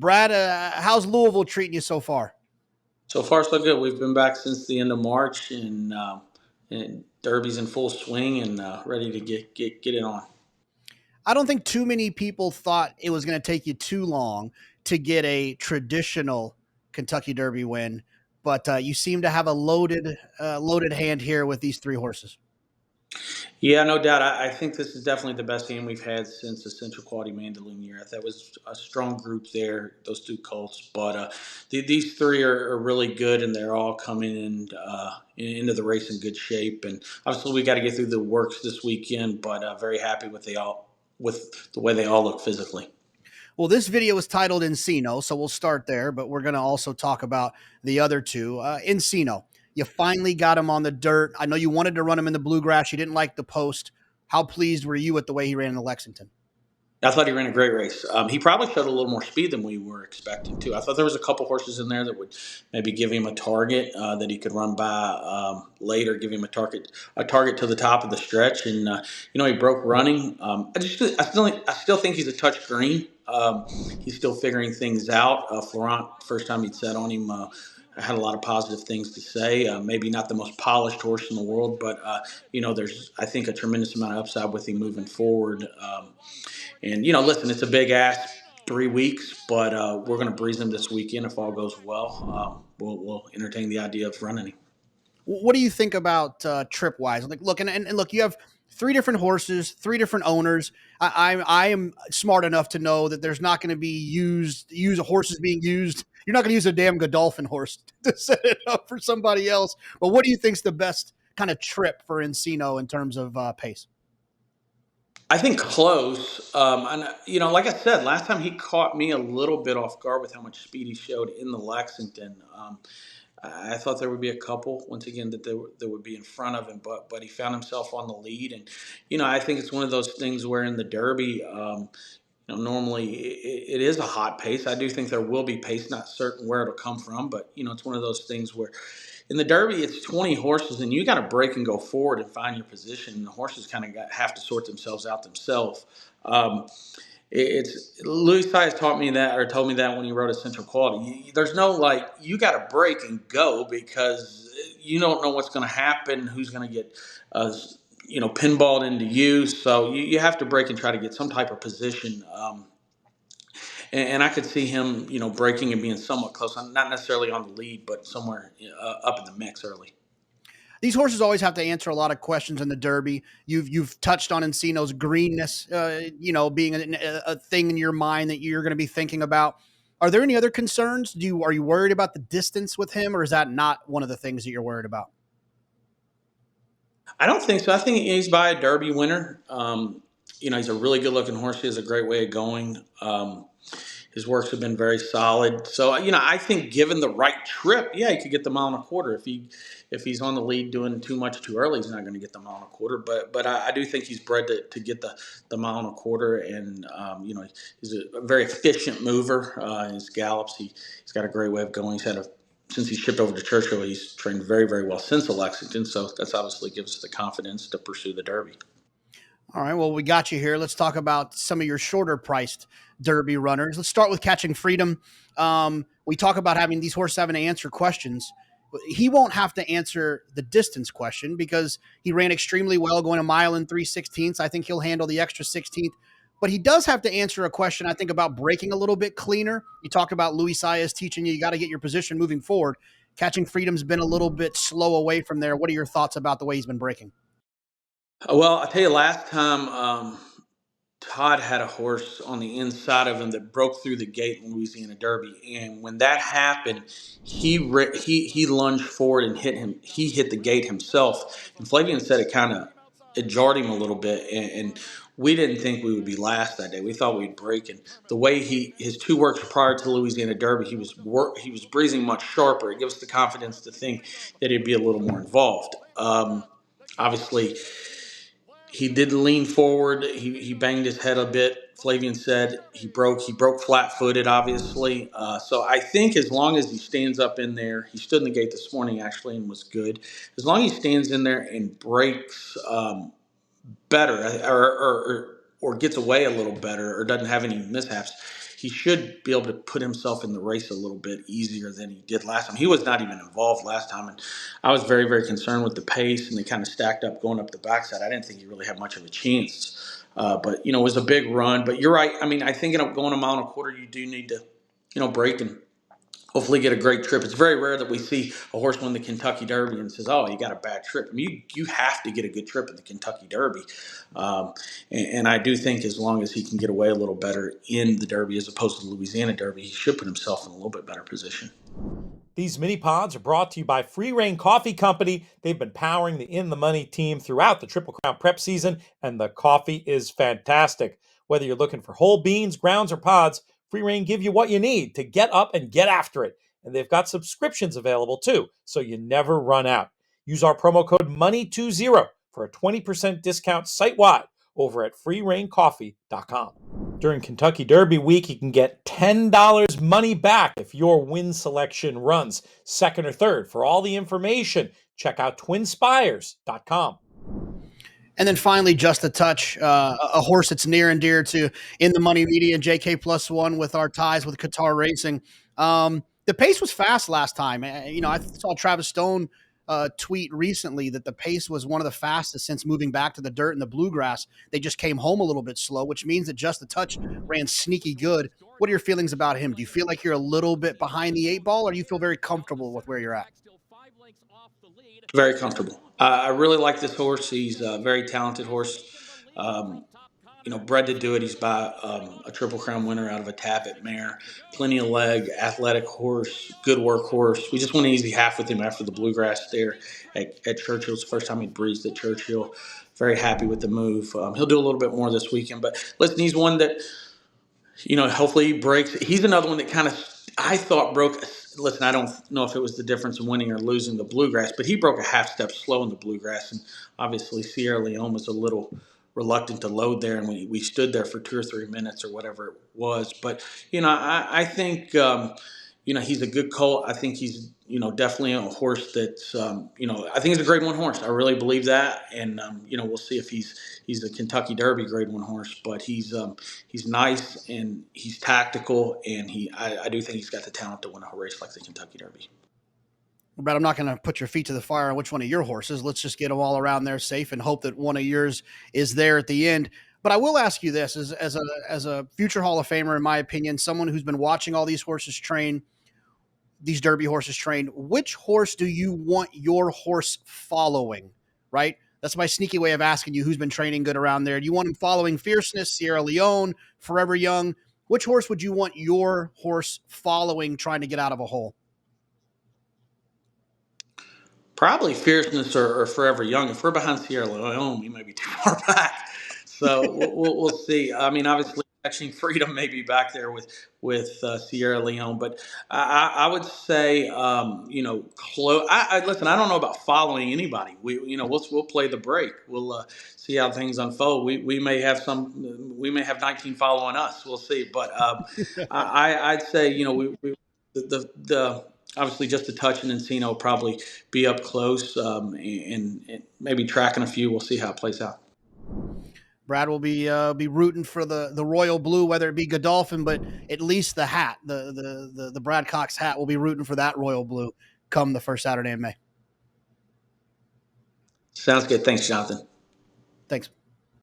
Brad, how's Louisville treating you so far? So far, so good. We've been back since the end of March, and Derby's in full swing and ready to get it on. I don't think too many people thought it was going to take you too long to get a traditional Kentucky Derby win, but you seem to have a loaded hand here with these three horses. Yeah, no doubt. I think this is definitely the best game we've had since the Central Quality Mandaloon year. That was a strong group there, those two colts. But these three are really good, and they're all coming into the race in good shape. And obviously, we got to get through the works this weekend, but very happy with the way they all look physically. Well, this video is titled Encino, so we'll start there, but we're going to also talk about the other two. Encino, you finally got him on the dirt. I know you wanted to run him in the bluegrass. You didn't like the post. How pleased were you with the way he ran in the Lexington? I thought he ran a great race. He probably showed a little more speed than we were expecting too. I thought there was a couple horses in there that would maybe give him a target that he could run by later, give him a target to the top of the stretch, and he broke running. I still think he's a touch green. He's still figuring things out. Florent, first time he'd sat on him. Had a lot of positive things to say. Maybe not the most polished horse in the world, but there's I think a tremendous amount of upside with him moving forward. And listen, it's a big ask, 3 weeks, but we're going to breeze him this weekend if all goes well. We'll entertain the idea of running him. What do you think about trip wise? Like, look, and look, you have three different horses, three different owners. I am smart enough to know that there's not going to be use horses being used. You're not going to use a damn Godolphin horse to set it up for somebody else. But what do you think's the best kind of trip for Encino in terms of pace? I think close. And like I said, last time he caught me a little bit off guard with how much speed he showed in the Lexington. I thought there would be a couple once again that would be in front of him, but he found himself on the lead, and I think it's one of those things where in the Derby, normally it is a hot pace. I do think there will be pace, not certain where it'll come from, but it's one of those things where in the Derby it's 20 horses and you got to break and go forward and find your position. And the horses kind of have to sort themselves out themselves. Um, it's Louis Sias taught me that, or told me that when he wrote a Central Quality. There's no you got to break and go because you don't know what's going to happen, who's going to get pinballed into you. So you have to break and try to get some type of position. And I could see him, breaking and being somewhat close, not necessarily on the lead, but somewhere up in the mix early. These horses always have to answer a lot of questions in the Derby. You've touched on Encino's greenness, being a thing in your mind that you're going to be thinking about. Are there any other concerns? Are you worried about the distance with him, or is that not one of the things that you're worried about? I don't think so. I think he's by a Derby winner. He's a really good looking horse. He has a great way of going. His works have been very solid. So, I think given the right trip, yeah, he could get the mile and a quarter. If he's on the lead doing too much too early, he's not going to get the mile and a quarter. But I do think he's bred to get the mile and a quarter. And, he's a very efficient mover. In his gallops, he's got a great way of going. Since he shipped over to Churchill, he's trained very, very well since the Lexington. So that's obviously gives us the confidence to pursue the Derby. All right, well, we got you here. Let's talk about some of your shorter priced Derby runners. Let's start with Catching Freedom. We talk about having these horses having to answer questions. He won't have to answer the distance question because he ran extremely well going a mile and 3/16. I think he'll handle the extra 16th. But he does have to answer a question, I think, about breaking a little bit cleaner. You talked about Louis Sias teaching you got to get your position moving forward. Catching Freedom's been a little bit slow away from there. What are your thoughts about the way he's been breaking? Well, I'll tell you, last time Todd had a horse on the inside of him that broke through the gate in Louisiana Derby, and when that happened, he lunged forward and hit him. He hit the gate himself, and Flavian said it jarred him a little bit, and we didn't think we would be last that day. We thought we'd break, and the way his two works prior to Louisiana Derby, he was breezing much sharper. It gives us the confidence to think that he'd be a little more involved. Obviously, he did lean forward. He banged his head a bit. Flavian said he broke flat-footed, obviously. So I think as long as he stands up in there, he stood in the gate this morning actually and was good. As long as he stands in there and breaks better or gets away a little better or doesn't have any mishaps, he should be able to put himself in the race a little bit easier than he did last time. He was not even involved last time, and I was very, very concerned with the pace, and they kind of stacked up going up the backside. I didn't think he really had much of a chance, but it was a big run. But you're right. I mean, I think going a mile and a quarter, you do need to break and hopefully get a great trip. It's very rare that we see a horse win the Kentucky Derby and says, "Oh, you got a bad trip." I mean, you have to get a good trip at the Kentucky Derby, and I do think as long as he can get away a little better in the Derby as opposed to the Louisiana Derby, he should put himself in a little bit better position. These mini pods are brought to you by Free Rein Coffee Company. They've been powering the In the Money team throughout the Triple Crown prep season, and the coffee is fantastic. Whether you're looking for whole beans, grounds, or pods, Free Rein give you what you need to get up and get after it. And they've got subscriptions available too, so you never run out. Use our promo code MONEY20 for a 20% discount site-wide over at freereigncoffee.com. During Kentucky Derby week, you can get $10 money back if your win selection runs second or third. For all the information, check out twinspires.com. And then finally, just a touch, a horse that's near and dear to In the Money Media and JK+1 with our ties with Qatar Racing. The pace was fast last time. I saw Travis Stone tweet recently that the pace was one of the fastest since moving back to the dirt and the bluegrass. They just came home a little bit slow, which means that Just a Touch ran sneaky good. What are your feelings about him? Do you feel like you're a little bit behind the eight ball, or do you feel very comfortable with where you're at? Very comfortable. I really like this horse. He's a very talented horse. Bred to do it. He's by a Triple Crown winner out of a Tabit mare. Plenty of leg, athletic horse, good work horse. We just went an easy half with him after the bluegrass there at Churchill. It's the first time he breezed at Churchill. Very happy with the move. He'll do a little bit more this weekend. But listen, he's one that, hopefully he breaks. He's another one that kind of, I thought broke. Listen, I don't know if it was the difference in winning or losing the bluegrass, but he broke a half step slow in the bluegrass. And obviously Sierra Leone was a little reluctant to load there, and we stood there for 2 or 3 minutes or whatever it was. But I think he's a good colt. I think he's definitely a horse that's I think he's a grade 1 horse. I really believe that, and we'll see if he's a Kentucky Derby grade 1 horse. But he's nice and he's tactical, and I do think he's got the talent to win a race like the Kentucky Derby. But I'm not going to put your feet to the fire on which one of your horses. Let's just get them all around there safe and hope that one of yours is there at the end. But I will ask you this as a future Hall of Famer, in my opinion, someone who's been watching all these horses train, these Derby horses train, which horse do you want your horse following, right? That's my sneaky way of asking you who's been training good around there. Do you want him following Fierceness, Sierra Leone, Forever Young? Which horse would you want your horse following trying to get out of a hole? Probably Fierceness or Forever Young. If we're behind Sierra Leone, we may be too far back. So we'll see. I mean, obviously, Catching Freedom may be back there with Sierra Leone, but I would say, close. Listen. I don't know about following anybody. We'll play the break. We'll see how things unfold. We may have 19 following us. We'll see. But I'd say the obviously Just a Touch and Encino will probably be up close and maybe tracking a few. We'll see how it plays out. Brad will be rooting for the royal blue, whether it be Godolphin, but at least the hat, the Brad Cox hat, will be rooting for that royal blue come the first Saturday in May. Sounds good. Thanks, Jonathan. Thanks.